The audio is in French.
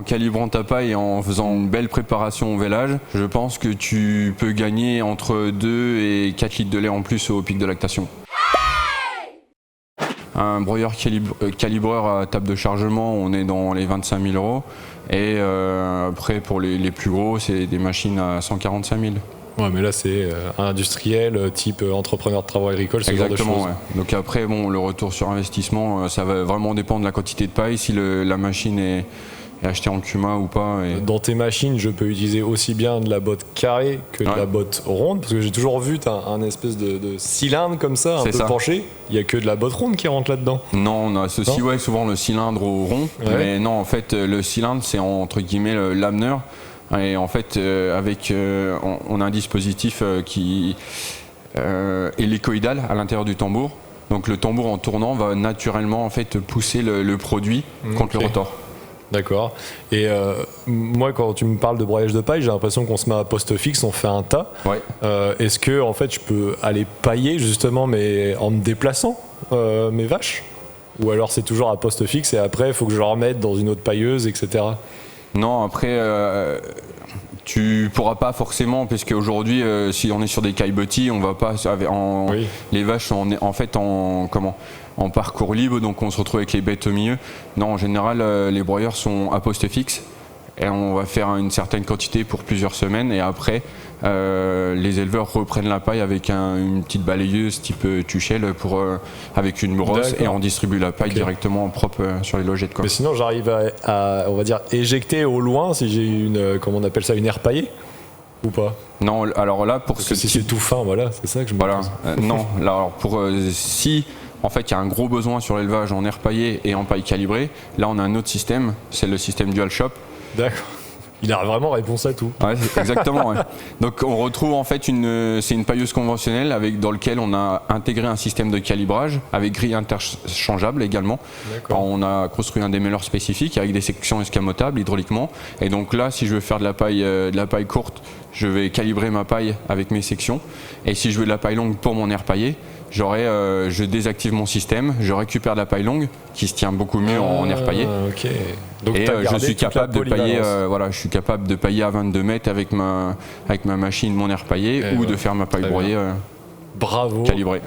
calibrant ta paille et en faisant une belle préparation au vélage, je pense que tu peux gagner entre 2 et 4 litres de lait en plus au pic de lactation. Un broyeur calibreur à table de chargement, on est dans les 25 000 €. Et après, pour les plus gros, c'est des machines à 145 000. Ouais, mais là, c'est industriel, type entrepreneur de travaux agricoles, ce genre de choses. Ouais. Donc après, bon, le retour sur investissement, ça va vraiment dépendre de la quantité de paille, si la machine est achetée en CUMA ou pas. Et... Dans tes machines, je peux utiliser aussi bien de la botte carrée que de la botte ronde, parce que j'ai toujours vu un espèce de cylindre comme ça, un peu penché. Il n'y a que de la botte ronde qui rentre là-dedans. Non, on associe souvent le cylindre au rond, mais non, en fait, le cylindre, c'est entre guillemets l'ameneur. Et en fait, on a un dispositif qui est hélicoïdal à l'intérieur du tambour. Donc le tambour en tournant va naturellement en fait pousser le produit contre le rotor. D'accord. Et moi, quand tu me parles de broyage de paille, j'ai l'impression qu'on se met à poste fixe, on fait un tas. Ouais. Est-ce que en fait, je peux aller pailler justement, mais en me déplaçant mes vaches? Ou alors c'est toujours à poste fixe et après, il faut que je le remette dans une autre pailleuse, etc. Non, après, tu pourras pas forcément, parce qu'aujourd'hui, si on est sur des caillebotis, on va pas. Les vaches sont en fait en parcours libre, donc on se retrouve avec les bêtes au milieu. Non, en général, les broyeurs sont à poste fixe et on va faire une certaine quantité pour plusieurs semaines et après, les éleveurs reprennent la paille avec une petite balayeuse type Tuchel avec une brosse et on distribue la paille directement propre sur les logettes. Mais sinon, j'arrive à, on va dire, éjecter au loin si j'ai comment on appelle ça, une aire paillée ou pas? Non, alors là, pour parce que si c'est tout fin, voilà, c'est ça que je me pose. Non, là, alors si en fait il y a un gros besoin sur l'élevage en aire paillée et en paille calibrée, là on a un autre système, c'est le système DualShop. D'accord. Il a vraiment réponse à tout. Ouais, exactement. Ouais. Donc on retrouve en fait c'est une pailleuse conventionnelle dans lequel on a intégré un système de calibrage avec grille interchangeable également. On a construit un démêleur spécifique avec des sections escamotables hydrauliquement. Et donc là, si je veux faire de la paille courte, je vais calibrer ma paille avec mes sections. Et si je veux de la paille longue pour mon aire paillée, je désactive mon système, je récupère de la paille longue qui se tient beaucoup mieux en air paillé. Okay. Donc et je suis capable de pailler, je suis capable de pailler à 22 mètres avec ma machine, mon air paillé, ou de faire ma paille broyée Bravo. calibrée.